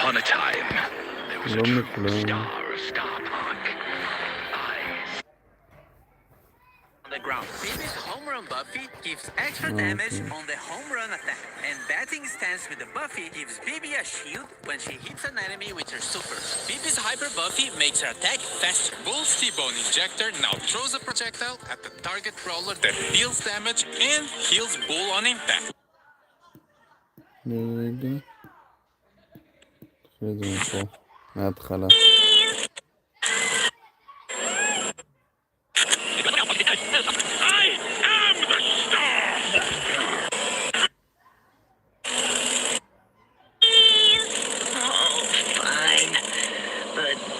upon a time, there was a שלום true לכולם. star of Star Park. On the ground. Bibi's home run Buffy gives extra damage on the home run attack. And batting stance with the Buffy gives Bibi a shield when she hits an enemy with her super. Bibi's hyper Buffy makes her attack faster. Bull's T-Bone Injector now throws a projectile at the target brawler that deals damage and heals Bull on impact. רגע. נתחיל את זה מפה, מההתחלה.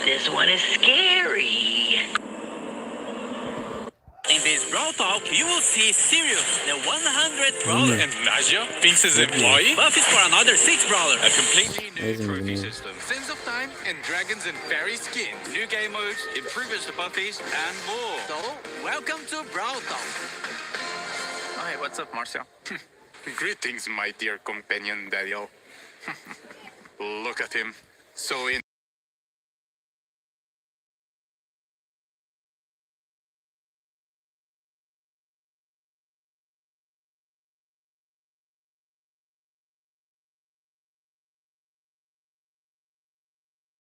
This one is scary. In this Brawl Talk, you will see Sirius, the 100th brawler, And Naja, Finks' employee, Buffy's for another 6 brawler. a completely new Amazing, trophy amazing. system, Sins of Time, and Dragons and Fairy skin. New game modes, improvements to Buffy's, and more. So, welcome to Brawl Talk. Hi, what's up, Marcia? Greetings, my dear companion Daniel. Look at him, so in.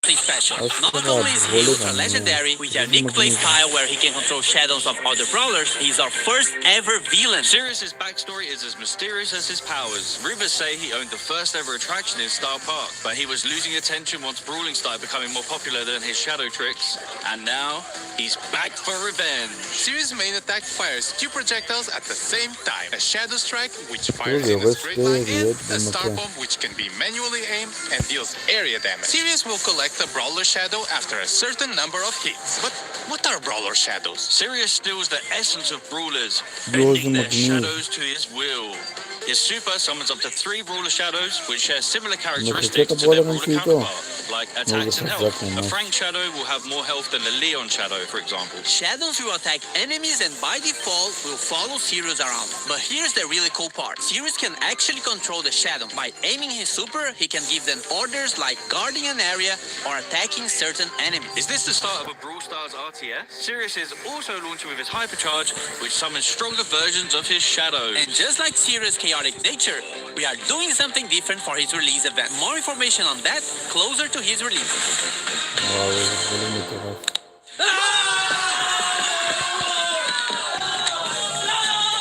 Special. Not only is he ultra legendary, with a unique playstyle where he can control shadows of other brawlers, he's our first ever villain. Sirius's backstory is as mysterious as his powers. Rumors say he owned the first ever attraction in Star Park, but he was losing attention once brawling started becoming more popular than his shadow tricks. And now, he's back for revenge. Sirius' main attack fires 2 projectiles at the same time. A Shadow Strike, which fires Cool, in a the straight rest line, is and red a Star and Bomb, which can be manually aimed and deals area damage. Sirius will collect a Brawler Shadow after a certain number of hits. But what are Brawler Shadows? Sirius steals the essence of brawlers, Yours bending their magnificent. shadows to his will. His super summons up to 3 brawler shadows, which share similar characteristics to their brawler counterpart, like attacks and health. A Frank shadow will have more health than a Leon shadow, for example. Shadows will attack enemies and by default will follow Sirius around. But here's the really cool part. Sirius can actually control the shadow. By aiming his super, he can give them orders like guarding an area or attacking certain enemies. Is this the start of a Brawl Stars RTS? Sirius is also launching with his Hypercharge, which summons stronger versions of his shadows. And just like Sirius' chaotic nature, we are doing something different for his release event. More information on that closer to his release. וואו, איזה גבולים מטורף.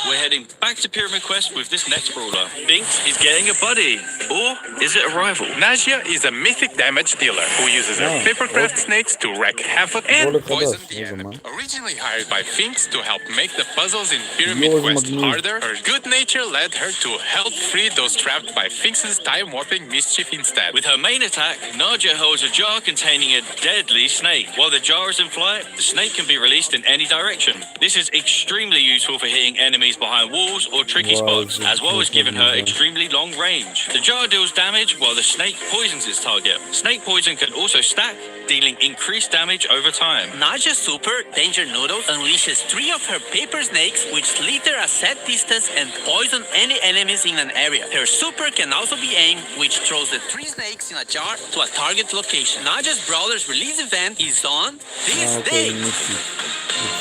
We're heading back to Pyramid Quest with this next brawler. Binks is getting a buddy. Or is it a rival? Naja is a mythic damage dealer who uses her papercraft snakes to wreak havoc and Brawler poison חדש, the איזה enemy. מה? Originally hired by Finks to help make the puzzles in Pyramid Yours Quest magnificent. harder, her good nature led her to help free those trapped by Finks' time-warping mischief instead. With her main attack, Naja holds a jar containing a deadly snake. While the jar is in flight, the snake can be released in any direction. This is extremely useful for hitting enemies behind walls or tricky Wow, spots, this as well is as giving her amazing. extremely long range. The jar deals damage while the snake poisons its target. Snake poison can also stack, dealing increased damage over time. Naja's super, Danger Noodles, unleashes 3 of her paper snakes which slither a set distance and poison any enemies in an area. Her super can also be aimed, which throws the 3 snakes in a jar to a target location. Naja's Brawler's release event is on this day.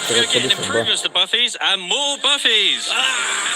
We're getting improvements to Buffies and more Buffies!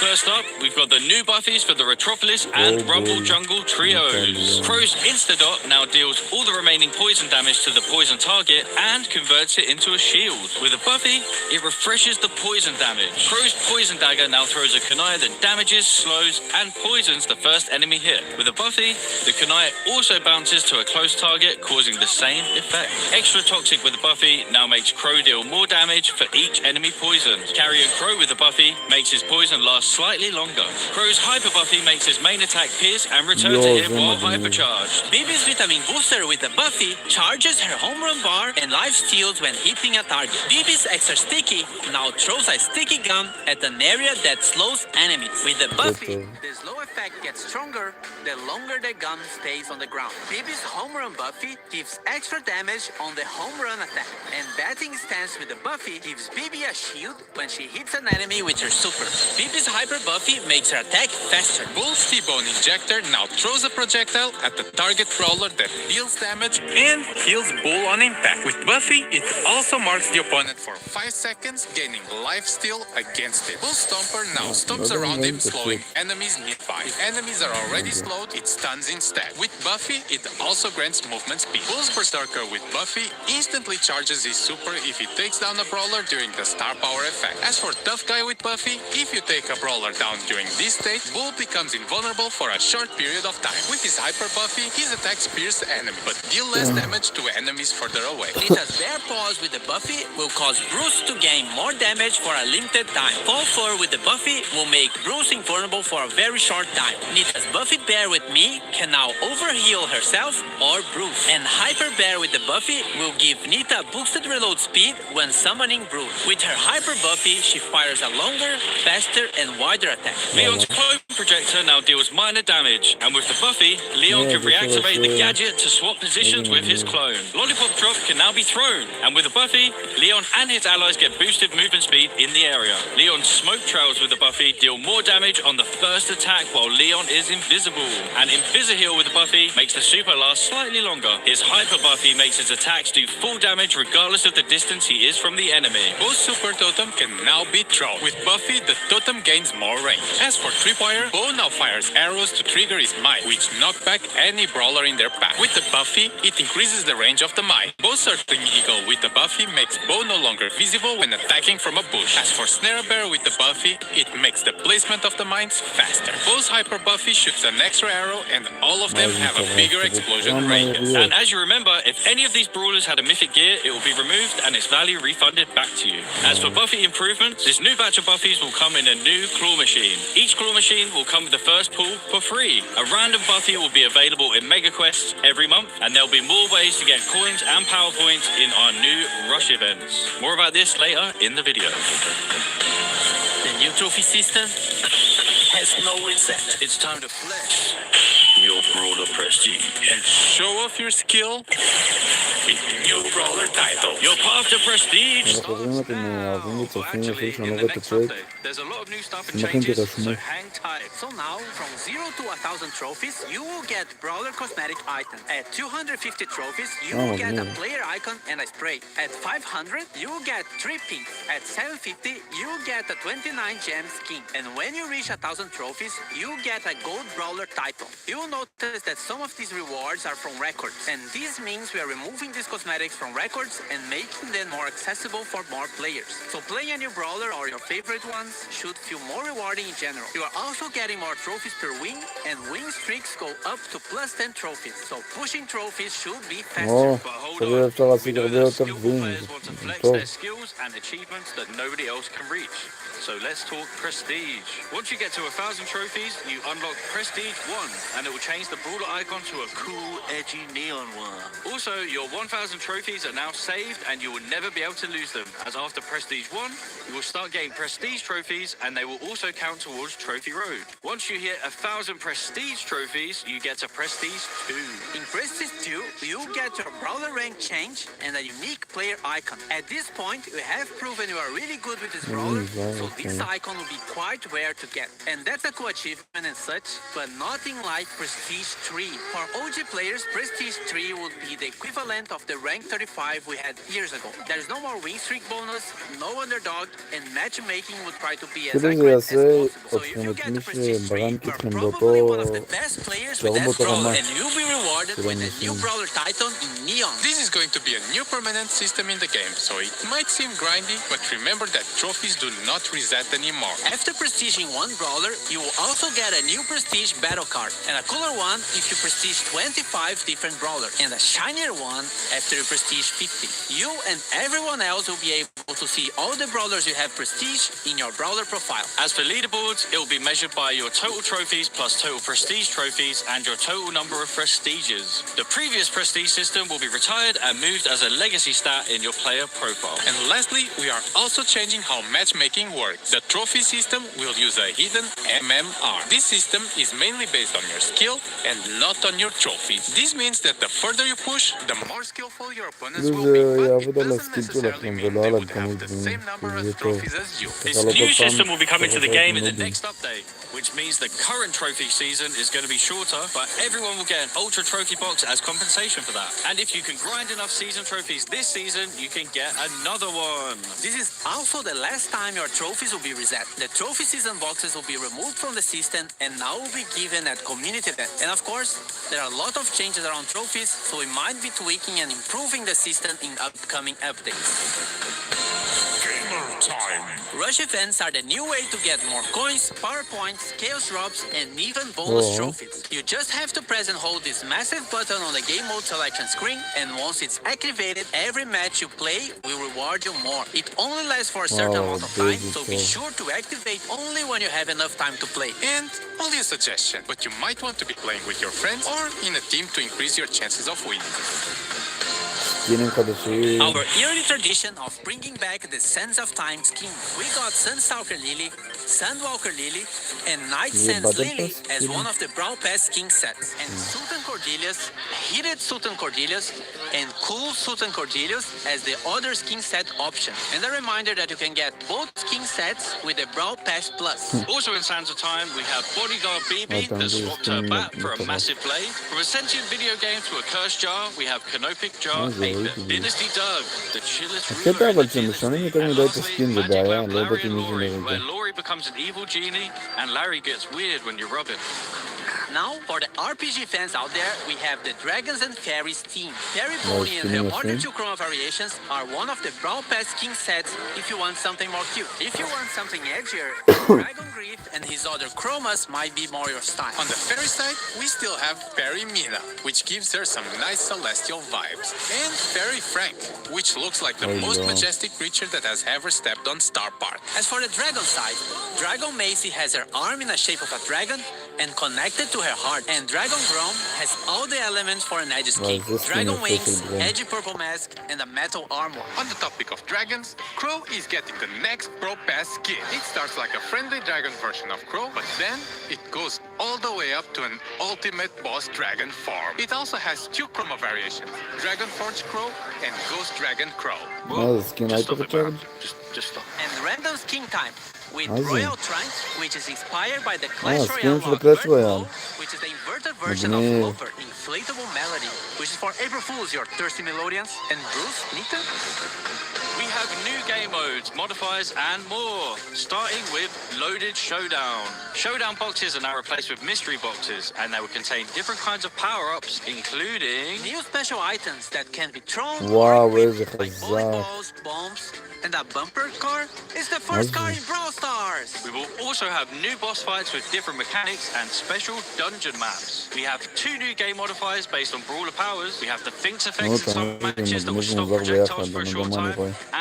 First up, we've got the new Buffies for the Retropolis and Rumble Jungle trios. Crow's Instadot now deals all the remaining poison damage to the poison target and converts it into a shield. With a Buffy, it refreshes the poison damage. Crow's Poison Dagger now throws a kunai that damages, slows, and poisons the first enemy hit. With a Buffy, the kunai also bounces to a close target, causing the same effect. Extra Toxic with a Buffy now makes Crow deal more damage for each enemy poisoned. Carrying Crow with a Buffy makes his poison last slightly longer. Crow's Hyper Buffy makes his main attack pierce and return to him while hypercharged. Bibi's Vitamin Booster with a Buffy charges her home run bar and life steals when hitting a target. Bibi's Extra Sticky now throws a sticky gun at an area that slows enemies. With the Buffy, the slow effect gets stronger the longer the gun stays on the ground. Bibi's home run Buffy gives extra damage on the home run attack. And batting stance with the Buffy gives Bibi a shield when she hits an enemy with her super. Bibi's hyper buffy makes her attack faster. Bull's T-Bone Injector now throws a projectile at the target brawler that deals damage and heals Bull on impact. With Buffy, it also marks the opponent for 5 seconds, gaining lifesteal against it. Bull Stomper now stomps around him, slowing enemies nearby. If enemies are already slowed, it stuns instead. With Buffy, it also grants movement speed. Bull's Berserker with Buffy instantly charges his super if he takes down a brawler during the star power effect. As for Tough Guy with Buffy, if you take a brawler down during this stage, Bull becomes invulnerable for a short period of time. With his Hyper Buffy, his attacks pierce the enemy, but deal less damage to enemies further away. Nita's Bear Paws with the Buffy will cause Bruce to gain more damage for a limited time. Fall Fur with the Buffy will make Bruce invulnerable for a very short time. Nita's Buffy Bear with me can now overheal herself or Bruce. And Hyper Bear with the Buffy will give Nita boosted reload speed when summoning Bruce. With her Hyper Buffy, she fires a longer, faster, and wider attack. Leon's clone projector now deals minor damage, and with the Buffy, Leon can reactivate the gadget to swap positions with his clone. Lollipop Drop can now be thrown, and with the Buffy, Leon and his allies get boosted movement speed in the area. Leon's Smoke Trails with the Buffy deal more damage on the first attack while Leon is invisible. And Invisiheal with the Buffy makes the super last slightly longer. His Hyper Buffy makes his attacks do full damage regardless of the distance he is from the enemy. Bull's Super Totem can now be thrown. With Buffy, the totem gains more range. As for Tripwire, Bo now fires arrows to trigger his mine, which knock back any brawler in their path. With the Buffy, it increases the range of the mine. Bo's Circling Eagle with the Buffy makes Bo no longer visible when attacking from a bush. As for Snare Bear with the Buffy, it makes the placement of the mines faster. Bo's Hyper Buffy shoots an extra arrow, and all of them have a bigger explosion radius. And as you remember, if any of these brawlers had a mythic gear, it will be removed and its value refunded back to you. As for Buffy improvements, this new batch of Buffies will come in a new claw machine. Each claw machine will come with the first pull for free. A random Buffy will be available in Mega Quests every month, and there'll be more ways to get coins and power points in our new Rush events. More about this later in the video. The new trophy system has no reset. It's time to flex your brawler prestige. And show off your skill with the new brawler title. Your path to prestige. אנחנו חוזרים אתם אוהבים וצופים אפילו שאני לא רואה את הפרק. There's a lot of new stuff and שמחים changes, תירשמו. so hang tight. So now, from 0 to 1,000 trophies, you will get Brawler cosmetic items. At 250 trophies, you will get a player icon and a spray. At 500, you will get 3 pinks. At 750, you will get a 29 gem skin. And when you reach 1,000 trophies, you will get a gold Brawler title. You will notice that some of these rewards are from records. And this means we are removing these cosmetics from records and making them more accessible for more players. So playing a new Brawler or your favorite ones should feel more rewarding in general. You are also getting more trophies per win, and win streaks go up to plus 10 trophies. So pushing trophies should be faster. But hold כזה אפשר on, we להשיג know הרבה that יותר skillful גבוהים. players want to flex טוב. their skills and achievements that nobody else can reach. So let's talk prestige. Once you get to 1,000 trophies, you unlock Prestige 1, and it will change the brawler icon to a cool, edgy neon one. Also, your 1,000 trophies are now saved, and you will never be able to lose them, as after Prestige 1, you will start getting Prestige trophies, and they will also count towards Trophy Road. Once you hit 1,000 Prestige trophies, you get to Prestige 2. In Prestige 2, you get your Brawler rank change and a unique player icon. At this point, you have proven you are really good with this Brawler, so this icon will be quite rare to get. And that's a cool achievement and such, but nothing like Prestige 3. For OG players, Prestige 3 would be the equivalent of the rank 35 we had years ago. There's no more win streak bonus, no underdog, and matchmaking would try to be as כאילו זה accurate as יעשה possible. So if you אתכם את get מי the Prestige 3, שברנק you're אתכם probably one of באותו... the best players with תראו that באותו brawler, רמה. and you'll be rewarded with a new Brawler title in Neon. This is going to be a new permanent system in the game, so it might seem grindy, but remember that trophies do not reset anymore. After prestiging one Brawler, you will also get a new Prestige battle card, and a cooler one if you prestige 25 different Brawlers, and a shinier one after you prestige 50. You and everyone else will be able to see all the Brawlers you have prestige in your Brawler profile. As for leaderboards, it will be measured by your total trophies plus total prestige trophies and your total number of prestiges. The previous prestige system will be retired and moved as a legacy stat in your player profile. And lastly, we are also changing how matchmaking works. The trophy system will use a hidden MMR. This system is mainly based on your skill and not on your trophies. This means that the further you push, the more skillful your opponents כאילו will be, זה but יעבוד it על doesn't הסקיל necessarily שלכם mean ולא they על would הכמות have the דברים, same number שזה of טוב. trophies as you. This אבל new כל פעם system will be coming to the צריך game in the נודים. next update, which means the current trophy season is going to be shorter, but everyone will get an ultra trophy box as compensation for that. And if you can grind enough season trophies this season, you can get another one. This is also the last time your trophies will be reset. The trophy season boxes will be removed from the system and now will be given at community event. And of course, there are a lot of changes around trophies, so we might be tweaking and improving the system in upcoming updates. Gamer time. Rush events are the new way to get more coins, power points, chaos drops, and even bonus trophies. You just have to press and hold this massive button on the game mode selection screen, and once it's activated, every match you play will reward you more. It only lasts for a certain amount of time, so be sure to activate only when you have enough time to play. And only a suggestion, but you might want to be playing with your friends or in a team to increase your chances of winning. סקינים חדשים. Our yearly tradition of bringing back the Sands of Time skin. We got Sunstalker Lily, Sandwalker Lily, and Night Yeah, Sands Battle Lily Pass as skin. one of the Brawl Pass skin sets. And Sultan Cordelius, Heated Sultan Cordelius, and Cool Sultan Cordelius as the other skin set option. And a reminder that you can get both skin sets with the Brawl Pass Plus. Also in Sands of Time, we have Bodyguard BB Oh, that thank you. swapped her bat for a Not massive play. From a sentient video game to a cursed jar, we have Canopic Jar, Oh, a yeah, Dynasty Doug, the chillest הקטע ruler in אבל the שהם Dynasty, משנים יותר and מדי את lastly, הסקין זה Magic בעיה, Lamp לא Larry ידעתי and מי זה Laurie, לרגע. where Laurie becomes an evil genie and Larry gets weird when you rub him. Now, for the RPG fans out there, we have the Dragons and Fairies team. Fairy Pony and her skinny other machine. two chroma variations are one of the Brawl Pass king sets if you want something more cute. If you want something edgier, Dragon Grief and his other chromas might be more your style. On the fairy side, we still have Fairy Mina, which gives her some nice celestial vibes. And Fairy Frank, which looks like the Oh, most yeah. majestic creature that has ever stepped on Star Park. As for the dragon side, Dragon Macy has her arm in the shape of a dragon and connected to her heart. And Dragon Grom has all the elements for an edge skin. this Dragon thing is wings, so cool. edgy purple mask, and a metal armor. On the topic of dragons, Crow is getting the next Pro Pass skin. It starts like a friendly dragon version of Crow, but then it goes all the way up to an ultimate boss dragon form. It also has two chroma variations, Dragon Forge Crow and Ghost Dragon Crow. מה זה סקין הייפר צ'ארג'? Just stop. And random skin time with Awesome. Royal Trunks, which is inspired by the Clash skin Royale for the of Clash Bird Royale. Bowl, which is the inverted version of Magnet. Loper, Inflatable Melody, which is for April Fools, your thirsty melodians. And Bruce, Nita? We have new game modes, modifiers, and more. Starting with Loaded Showdown. Showdown boxes are now replaced with mystery boxes, and they will contain different kinds of power-ups, including New special items that can be thrown וואו, or איזה equipped, like bowling חזק. balls, bombs, and that bumper car is the first car in Brawl Stars. we will also have new boss fights with different mechanics and special dungeon maps. We have two new game modifiers based on brawler powers. We have the Finks effects in some matches that will stop projectiles for a short time,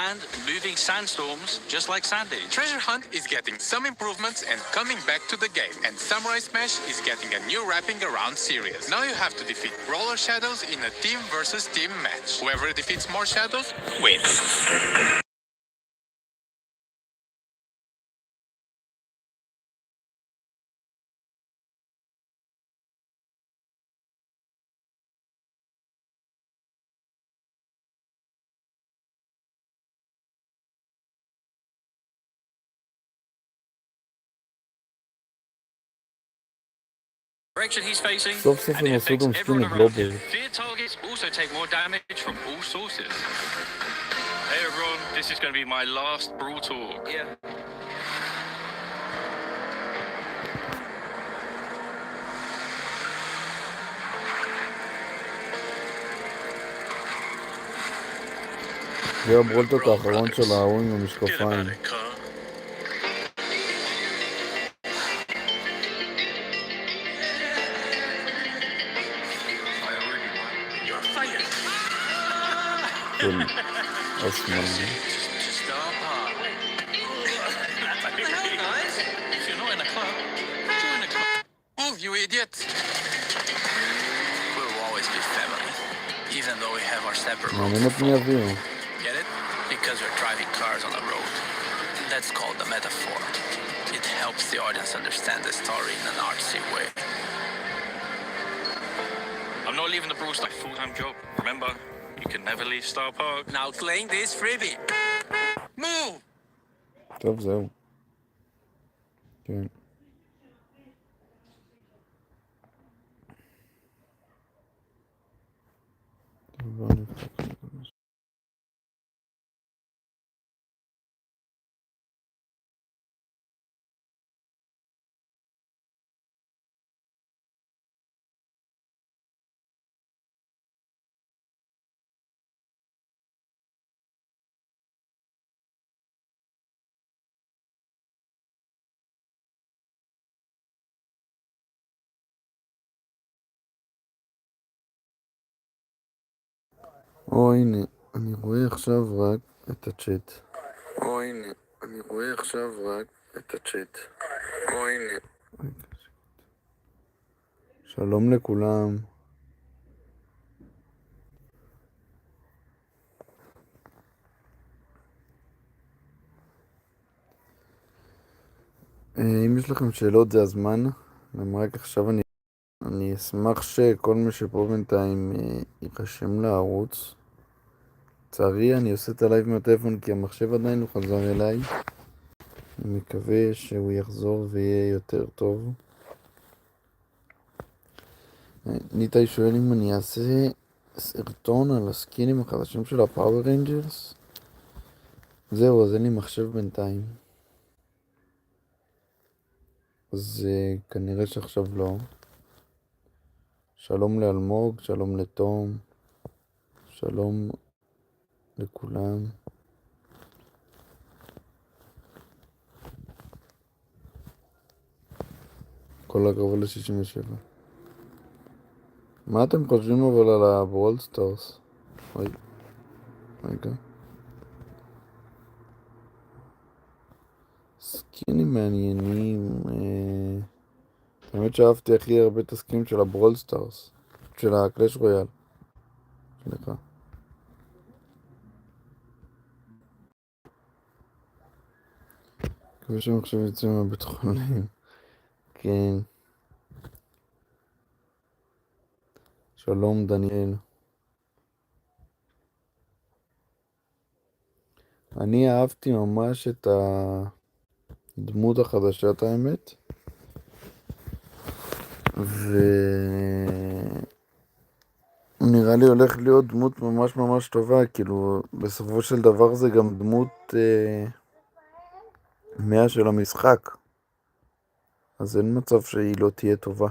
and moving sandstorms, just like Sandy. Treasure Hunt is getting some improvements and coming back to the game, and Samurai Smash is getting a new wrapping around series. Now you have to defeat Brawler Shadows in a team versus team match. Whoever defeats more shadows wins. Direction he's facing, סוף סוף and הם it עשו affects גם everyone סקין around גלובל. him. Fear targets also take more damage from all sources. Hey everyone, this is going to be my last Brawl Talk. Yeah. זה הברולטות האחרון של ההוא עם Good המשקפיים. about it, Carl. You're fired. של אסמן. Stop. If you're not in a club, join a club. Oh, you idiot! We'll always be family, even though we have our separate roads. מעניין את מי יביאו. Get it? Because we're driving cars on a road. That's called the metaphor. It helps the audience understand the story in an artsy way. I'm not leaving the Brawl Stars full-time job. Remember, You can never leave Star Park. Now claim this freebie. Move! טוב, זהו. כן. טוב, בואו נפתח את זה. הנה, אני רואה עכשיו רק את הצ'אט. הנה, אני רואה עכשיו רק את הצ'אט. הנה. שלום לכולם. אם יש לכם שאלות זה הזמן. רק עכשיו אני אשמח שכל מי שפה בינתיים יירשם לערוץ. לצערי אני עושה את הלייב מהטלפון כי המחשב עדיין לא חזר אליי. אני מקווה שהוא יחזור ויהיה יותר טוב. ניטאי שואל אם אני אעשה סרטון על הסקינים החדשים של הפאוור ריינג'רס. זהו, אז אין לי מחשב בינתיים. אז כנראה שעכשיו לא. שלום לאלמוג, שלום לתום, שלום לכולם. כל הכבוד ל-67. מה אתם חושבים אבל על הבראול סטארס? רגע. סקינים מעניינים. האמת שאהבתי הכי הרבה את הסקינים של הבראול סטארס. של הקלאש רויאל. סליחה. מקווה שהם עכשיו יוצאים מהבית חולים. כן. שלום דניאל. אני אהבתי ממש את הדמות החדשה, את האמת. נראה לי הולך להיות דמות ממש ממש טובה, כאילו בסופו של דבר זה גם דמות 100 של המשחק, אז אין מצב שהיא לא תהיה טובה,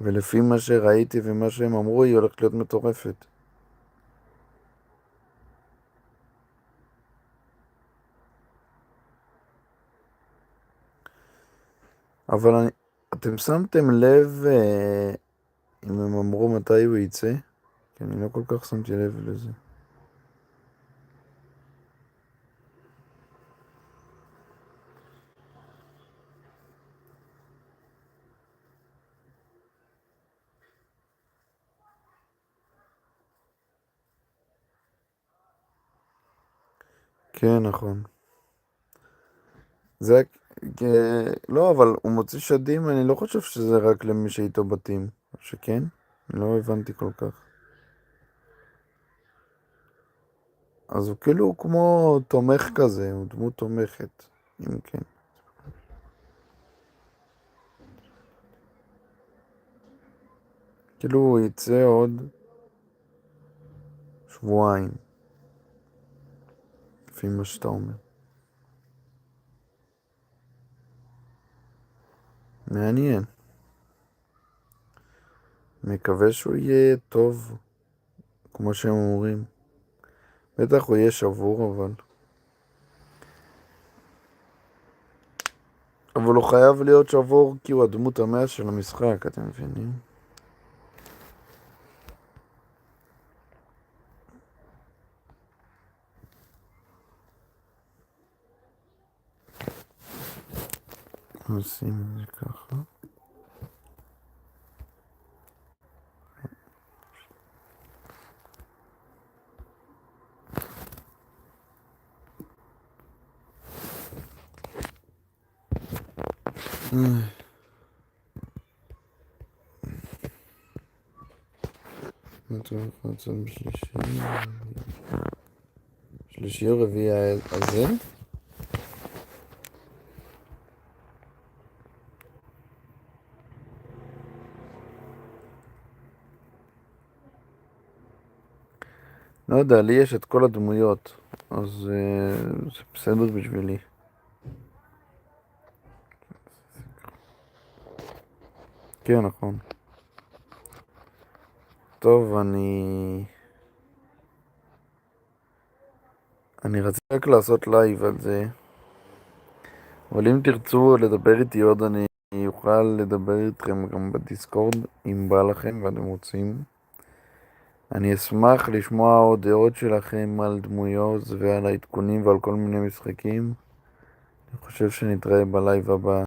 ולפי מה שראיתי ומה שהם אמרו היא הולכת להיות מטורפת. אבל אתם שמתם לב אם הם אמרו מתי הוא יצא? כי אני לא כל כך שמתי לב לזה. כן, נכון. זה... לא, אבל הוא מוציא שדים, אני לא חושב שזה רק למי שאיתו בתים. שכן? אני לא הבנתי כל כך. אז הוא כאילו כמו תומך כזה, הוא דמות תומכת, אם כן. כאילו הוא יצא עוד שבועיים, לפי מה שאתה אומר. מעניין. מקווה שהוא יהיה טוב, כמו שהם אומרים. בטח הוא יהיה שבור, אבל הוא חייב להיות שבור כי הוא הדמות 100 של המשחק, אתם מבינים? עושים את זה ככה. שלישי או רביעי הזה? לא יודע, לי יש את כל הדמויות, אז זה בסדר בשבילי. כן, נכון. טוב, אני רציתי רק לעשות לייב על זה, אבל אם תרצו לדבר איתי עוד, אני אוכל לדבר איתכם גם בדיסקורד, אם בא לכם ואתם רוצים. אני אשמח לשמוע עוד דעות שלכם על דמויות ועל העדכונים ועל כל מיני משחקים. אני חושב שנתראה בלייב הבא.